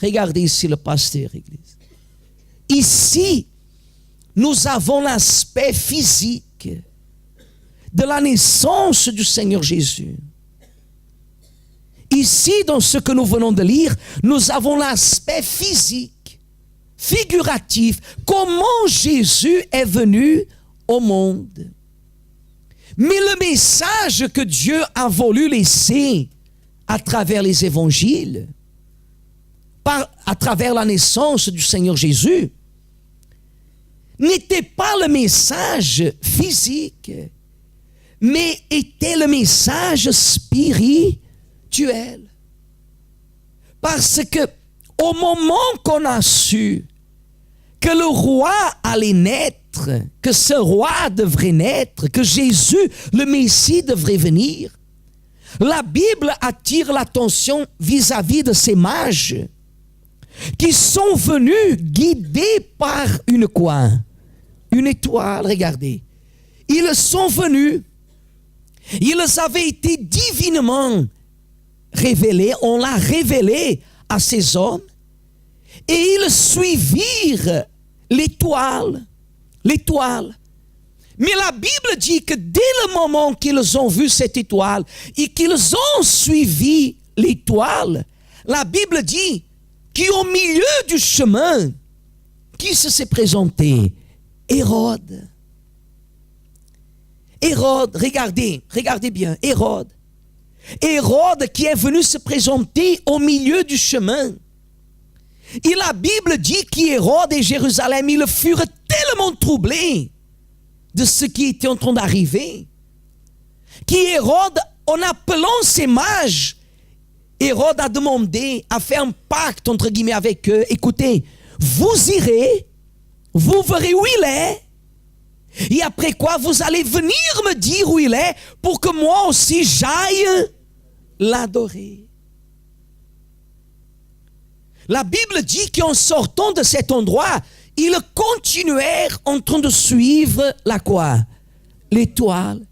Regardez ici le pasteur, Église. Ici, nous avons l'aspect physique de la naissance du Seigneur Jésus. Ici, dans ce que nous venons de lire, nous avons l'aspect physique, figuratif, comment Jésus est venu au monde. Mais le message que Dieu a voulu laisser à travers les évangiles, à travers la naissance du Seigneur Jésus, n'était pas le message physique, mais était le message spirituel. Parce que au moment qu'on a su que le roi allait naître, que ce roi devrait naître, que Jésus, le Messie, devrait venir, la Bible attire l'attention vis-à-vis de ces mages qui sont venus guidés par une quoi? Une étoile, regardez. Ils sont venus, ils avaient été divinement révélés, on l'a révélé à ces hommes, et ils suivirent l'étoile. Mais la Bible dit que dès le moment qu'ils ont vu cette étoile et qu'ils ont suivi l'étoile, la Bible dit qu'au milieu du chemin, qui s'est présenté? Hérode. Hérode, regardez bien, Hérode qui est venu se présenter au milieu du chemin. Et la Bible dit qu'Hérode et Jérusalem, ils furent tellement troublés de ce qui était en train d'arriver, qu'Hérode, en appelant ces mages, Hérode a demandé, a fait un pacte entre guillemets avec eux. Écoutez, vous irez, vous verrez où il est, et après quoi vous allez venir me dire où il est pour que moi aussi j'aille l'adorer. La Bible dit qu'en sortant de cet endroit, ils continuèrent en train de suivre la quoi? L'étoile.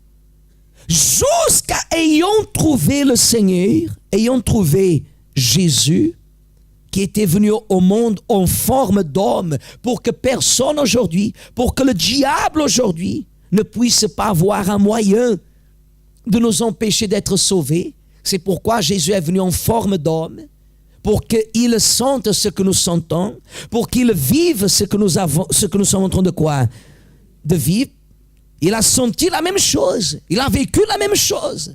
Jusqu'à ayant trouvé le Seigneur, ayant trouvé Jésus, qui était venu au monde en forme d'homme, pour que personne aujourd'hui, pour que le diable aujourd'hui ne puisse pas avoir un moyen de nous empêcher d'être sauvés. C'est pourquoi Jésus est venu en forme d'homme, pour qu'il sente ce que nous sentons, pour qu'il vive ce que nous sommes en train de quoi? De vivre. Il a senti la même chose, il a vécu la même chose.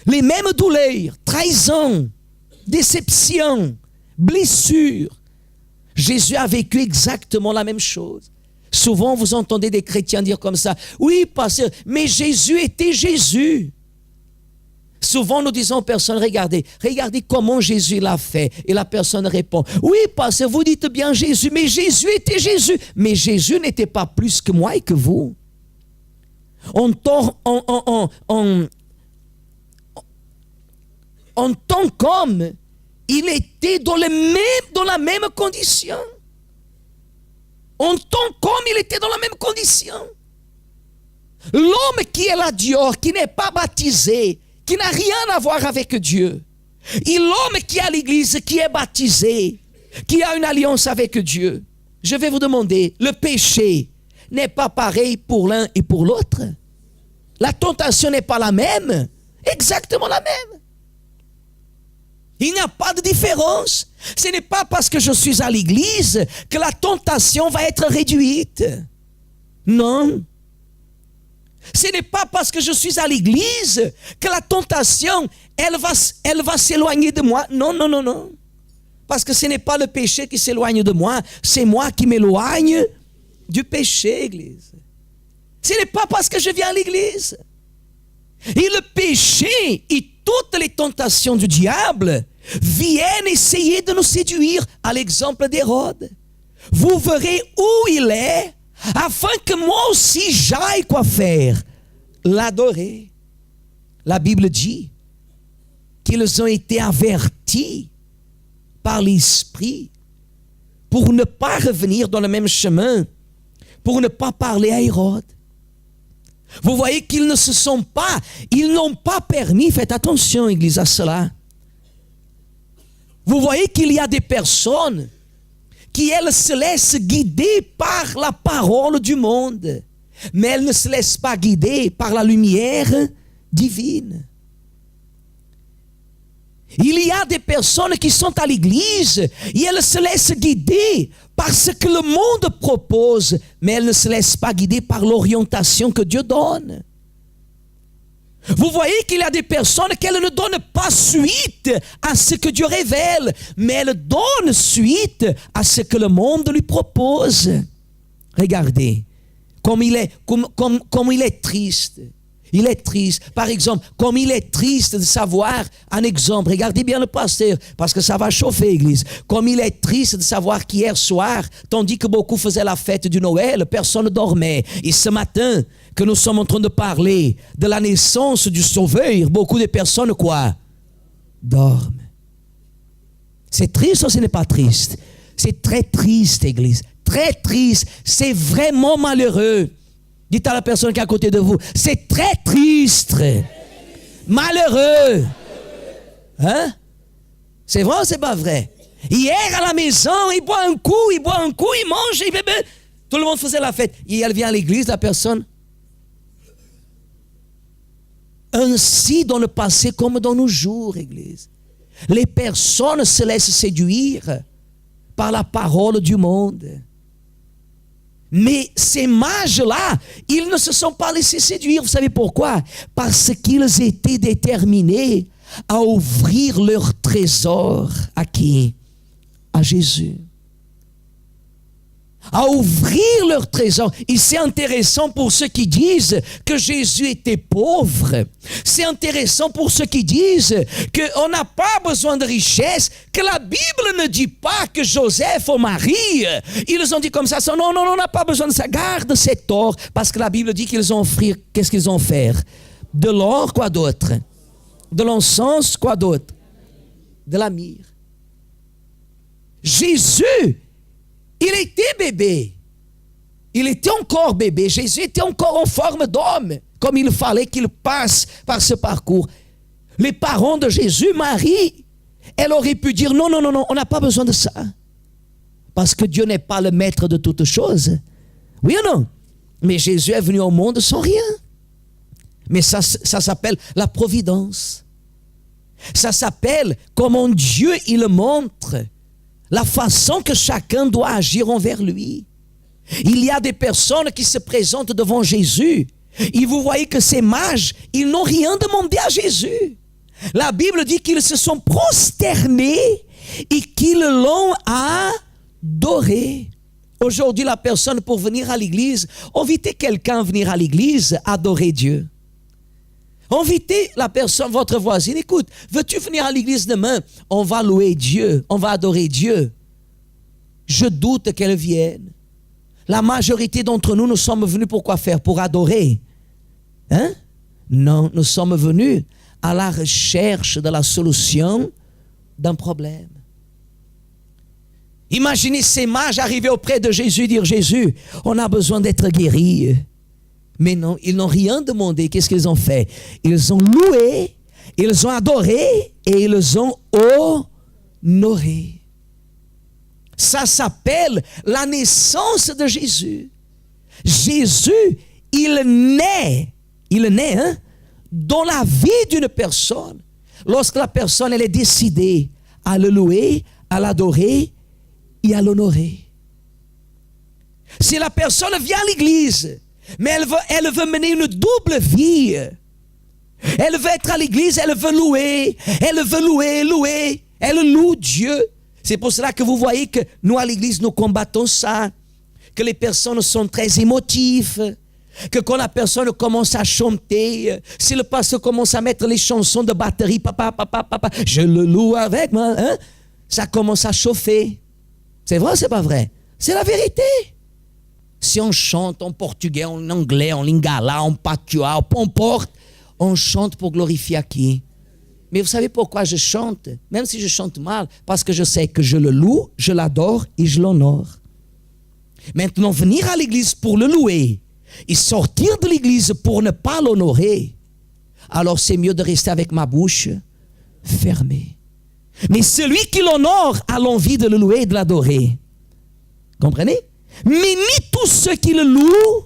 Les mêmes douleurs, trahison, déception, blessures. Jésus a vécu exactement la même chose. Souvent vous entendez des chrétiens dire comme ça, oui pasteur, mais Jésus était Jésus. Souvent nous disons aux personnes, regardez comment Jésus l'a fait. Et la personne répond, oui pasteur, vous dites bien Jésus, mais Jésus était Jésus. Mais Jésus n'était pas plus que moi et que vous. En tant qu'homme, il était dans la même condition. En tant qu'homme, il était dans la même condition. L'homme qui est là dehors, qui n'est pas baptisé, qui n'a rien à voir avec Dieu, et l'homme qui est à l'église, qui est baptisé, qui a une alliance avec Dieu, je vais vous demander, le péché n'est pas pareil pour l'un et pour l'autre? La tentation n'est pas la même? Exactement la même. Il n'y a pas de différence. Ce n'est pas parce que je suis à l'église que la tentation va être réduite. Non. Ce n'est pas parce que je suis à l'église que la tentation, elle va s'éloigner de moi. Non. Parce que ce n'est pas le péché qui s'éloigne de moi, c'est moi qui m'éloigne du péché, Église. Ce n'est pas parce que je viens à l'église. Et le péché et toutes les tentations du diable viennent essayer de nous séduire, à l'exemple d'Hérode. Vous verrez où il est, afin que moi aussi j'aille quoi faire? L'adorer. La Bible dit qu'ils ont été avertis par l'Esprit pour ne pas revenir dans le même chemin, pour ne pas parler à Hérode. Vous voyez qu'ils n'ont pas permis, faites attention Église à cela, Vous voyez qu'il y a des personnes qui, elles, se laissent guider par la parole du monde, mais elles ne se laissent pas guider par la lumière divine. Il y a des personnes qui sont à l'église et elles se laissent guider par ce que le monde propose, mais elles ne se laissent pas guider par l'orientation que Dieu donne. Vous voyez qu'il y a des personnes qui ne donnent pas suite à ce que Dieu révèle, mais elles donnent suite à ce que le monde lui propose. Regardez, comme il est triste. Il est triste. Par exemple, comme il est triste de savoir, un exemple, regardez bien le pasteur, parce que ça va chauffer l'église. Comme il est triste de savoir qu'hier soir, tandis que beaucoup faisaient la fête du Noël, personne ne dormait. Et ce matin, que nous sommes en train de parler de la naissance du Sauveur, beaucoup de personnes, quoi? Dorment. C'est triste ou ce n'est pas triste? C'est très triste, église. Très triste. C'est vraiment malheureux. Dites à la personne qui est à côté de vous, c'est très triste, malheureux. Hein? C'est vrai ou c'est pas vrai? Hier à la maison, il boit un coup, il mange, il bébé. Tout le monde faisait la fête. Et elle vient à l'église, la personne. Ainsi dans le passé comme dans nos jours, église. Les personnes se laissent séduire par la parole du monde. Mais ces mages-là, ils ne se sont pas laissés séduire. Vous savez pourquoi? Parce qu'ils étaient déterminés à ouvrir leur trésor à qui? À Jésus. À ouvrir leur trésor. Et c'est intéressant pour ceux qui disent que Jésus était pauvre. C'est intéressant pour ceux qui disent qu'on n'a pas besoin de richesse, que la Bible ne dit pas que Joseph ou Marie, ils ont dit comme ça, non, on n'a pas besoin de ça, garde cet or, parce que la Bible dit qu'ils ont offert, qu'est-ce qu'ils ont fait? De l'or, quoi d'autre? De l'encens, quoi d'autre? De la myrrhe. Jésus, il était bébé. Il était encore bébé. Jésus était encore en forme d'homme, comme il fallait qu'il passe par ce parcours. Les parents de Jésus, Marie, elle aurait pu dire non, on n'a pas besoin de ça. Parce que Dieu n'est pas le maître de toutes choses. Oui ou non? Mais Jésus est venu au monde sans rien. Mais ça s'appelle la providence. Ça s'appelle comment Dieu, il montre la façon que chacun doit agir envers lui. Il y a des personnes qui se présentent devant Jésus. Et vous voyez que ces mages, ils n'ont rien demandé à Jésus. La Bible dit qu'ils se sont prosternés et qu'ils l'ont adoré. Aujourd'hui, la personne pour venir à l'église, invitez quelqu'un à venir à l'église, adorer Dieu. Invitez la personne, votre voisine, écoute, veux-tu venir à l'église demain? On va louer Dieu, on va adorer Dieu. Je doute qu'elle vienne. La majorité d'entre nous sommes venus pour quoi faire? Pour adorer. Hein? Non, nous sommes venus à la recherche de la solution d'un problème. Imaginez ces mages arriver auprès de Jésus et dire, Jésus, on a besoin d'être guéris. Mais non, ils n'ont rien demandé. Qu'est-ce qu'ils ont fait? Ils ont loué, ils ont adoré et ils ont honoré. Ça s'appelle la naissance de Jésus. Jésus, il naît dans la vie d'une personne. Lorsque la personne elle est décidée à le louer, à l'adorer et à l'honorer. Si la personne vient à l'église, mais elle veut mener une double vie. Elle veut être à l'église, elle veut louer. Elle loue Dieu. C'est pour cela que vous voyez que nous à l'église, nous combattons ça. Que les personnes sont très émotives. Que quand la personne commence à chanter, si le pasteur commence à mettre les chansons de batterie, papa, je le loue avec moi, hein? Ça commence à chauffer. C'est vrai ou c'est pas vrai? C'est la vérité. Si on chante en portugais, en anglais, en lingala, en patois, peu importe, on chante pour glorifier à qui? Mais vous savez pourquoi je chante? Même si je chante mal, parce que je sais que je le loue, je l'adore et je l'honore. Maintenant, venir à l'église pour le louer et sortir de l'église pour ne pas l'honorer, alors c'est mieux de rester avec ma bouche fermée. Mais celui qui l'honore a l'envie de le louer et de l'adorer. Comprenez? Mais ni tous ceux qui le louent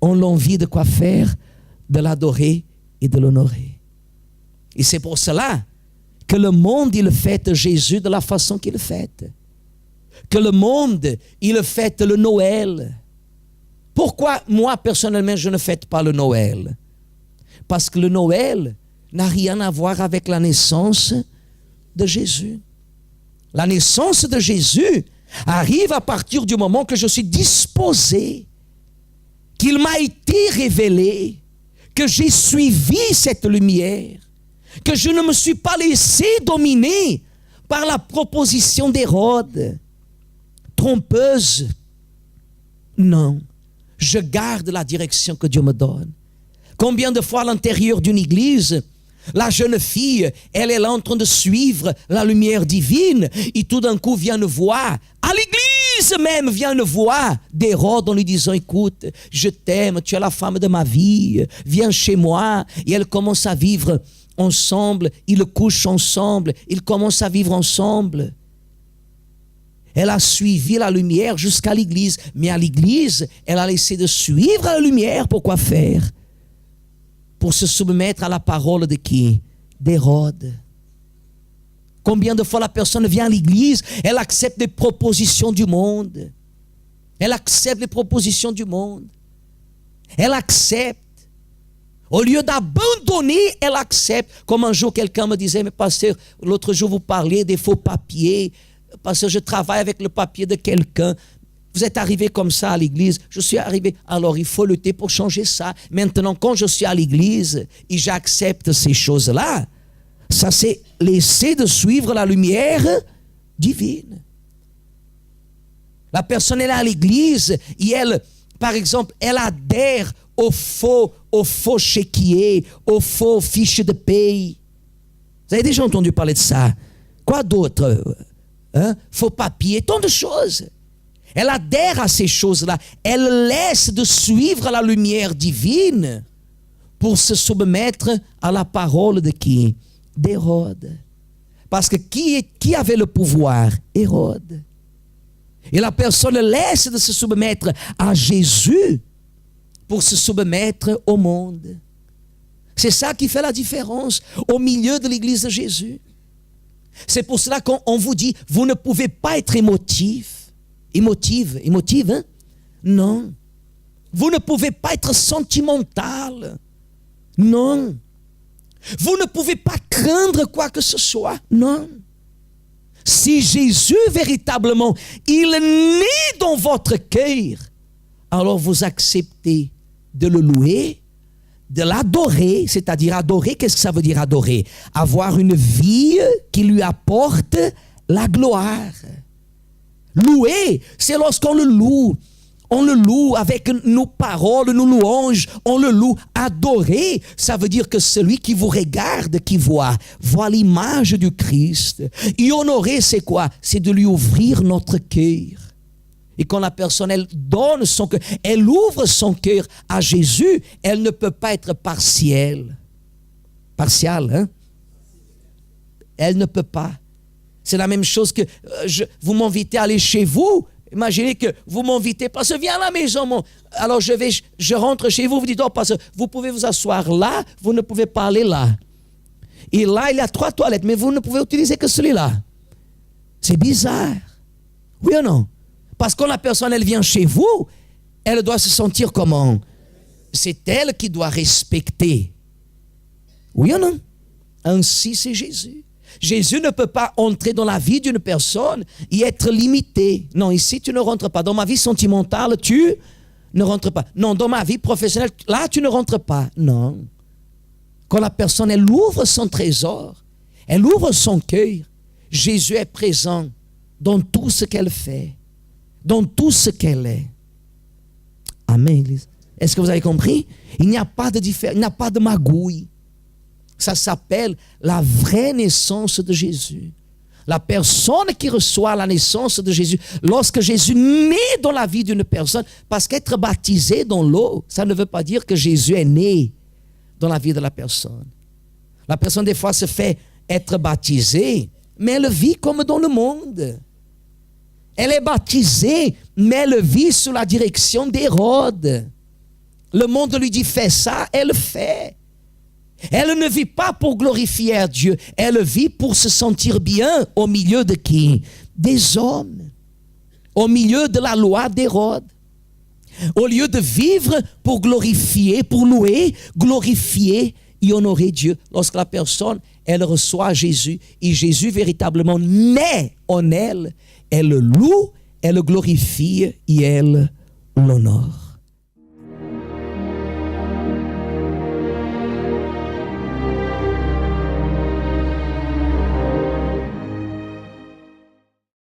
ont l'envie de quoi faire, de l'adorer et de l'honorer. Et c'est pour cela que le monde, il fête Jésus de la façon qu'il fête. Que le monde, il fête le Noël. Pourquoi moi, personnellement, je ne fête pas le Noël? Parce que le Noël n'a rien à voir avec la naissance de Jésus. La naissance de Jésus arrive à partir du moment que je suis disposé, qu'il m'a été révélé, que j'ai suivi cette lumière, que je ne me suis pas laissé dominer par la proposition d'Hérode, trompeuse. Non, je garde la direction que Dieu me donne. Combien de fois à l'intérieur d'une église, la jeune fille, elle est là en train de suivre la lumière divine, et tout d'un coup vient une voix, à l'église même vient une voix d'Hérode en lui disant, écoute, je t'aime, tu es la femme de ma vie, viens chez moi. Et elle commence à vivre ensemble, ils couchent ensemble, ils commencent à vivre ensemble. Elle a suivi la lumière jusqu'à l'église, mais à l'église, elle a laissé de suivre la lumière. Pourquoi faire? Pour se soumettre à la parole de qui? D'Hérode. Combien de fois la personne vient à l'église, elle accepte les propositions du monde. Elle accepte les propositions du monde. Elle accepte. Au lieu d'abandonner, elle accepte. Comme un jour, quelqu'un me disait, mais pasteur, l'autre jour vous parliez des faux papiers. Parce que je travaille avec le papier de quelqu'un. Vous êtes arrivé comme ça à l'église. Je suis arrivé. Alors il faut lutter pour changer ça. Maintenant, quand je suis à l'église et j'accepte ces choses-là, ça c'est laisser de suivre la lumière divine. La personne elle est à l'église et elle, par exemple, elle adhère au faux chéquier, aux faux fiches de paye. Vous avez déjà entendu parler de ça? Quoi d'autre? Faux papier, tant de choses. Elle adhère à ces choses-là. Elle laisse de suivre la lumière divine pour se soumettre à la parole de qui? D'Hérode. Parce que qui avait le pouvoir? Hérode. Et la personne laisse de se soumettre à Jésus pour se soumettre au monde. C'est ça qui fait la différence au milieu de l'église de Jésus. C'est pour cela qu'on vous dit, vous ne pouvez pas être émotive, hein? Non. Vous ne pouvez pas être sentimental. Non. Vous ne pouvez pas craindre quoi que ce soit. Non. Si Jésus véritablement, il naît dans votre cœur, alors vous acceptez de le louer, de l'adorer, c'est-à-dire adorer, qu'est-ce que ça veut dire adorer? Avoir une vie qui lui apporte la gloire. Louer, c'est lorsqu'on le loue. On le loue avec nos paroles, nos louanges, on le loue. Adorer, ça veut dire que celui qui vous regarde, qui voit l'image du Christ. Et honorer, c'est quoi? C'est de lui ouvrir notre cœur. Et quand la personne, elle donne son cœur, elle ouvre son cœur à Jésus, elle ne peut pas être partielle. Partiale, hein? Elle ne peut pas. C'est la même chose que vous m'invitez à aller chez vous. Imaginez que vous m'invitez, parce que viens à la maison. Alors je rentre chez vous, vous dites, oh, parce que vous pouvez vous asseoir là, vous ne pouvez pas aller là. Et là, il y a 3 toilettes, mais vous ne pouvez utiliser que celui-là. C'est bizarre. Oui ou non? Parce que quand la personne, elle vient chez vous, elle doit se sentir comment? C'est elle qui doit respecter. Oui ou non? Ainsi, c'est Jésus. Jésus ne peut pas entrer dans la vie d'une personne et être limité. Non, ici, tu ne rentres pas. Dans ma vie sentimentale, tu ne rentres pas. Non, dans ma vie professionnelle, là, tu ne rentres pas. Non. Quand la personne, elle ouvre son trésor, elle ouvre son cœur, Jésus est présent dans tout ce qu'elle fait, dans tout ce qu'elle est. Amen, Église. Est-ce que vous avez compris? Il n'y a pas de différence, il n'y a pas de magouille. Ça s'appelle la vraie naissance de Jésus. La personne qui reçoit la naissance de Jésus, lorsque Jésus naît dans la vie d'une personne, parce qu'être baptisé dans l'eau, ça ne veut pas dire que Jésus est né dans la vie de la personne. La personne des fois se fait être baptisée, mais elle vit comme dans le monde. Elle est baptisée, mais elle vit sous la direction d'Hérode. Le monde lui dit fais ça, elle fait. Elle ne vit pas pour glorifier à Dieu, elle vit pour se sentir bien au milieu de qui? Des hommes, au milieu de la loi d'Hérode. Au lieu de vivre pour glorifier, pour louer, glorifier et honorer Dieu. Lorsque la personne, elle reçoit Jésus, et Jésus véritablement naît en elle, elle le loue, elle le glorifie et elle l'honore.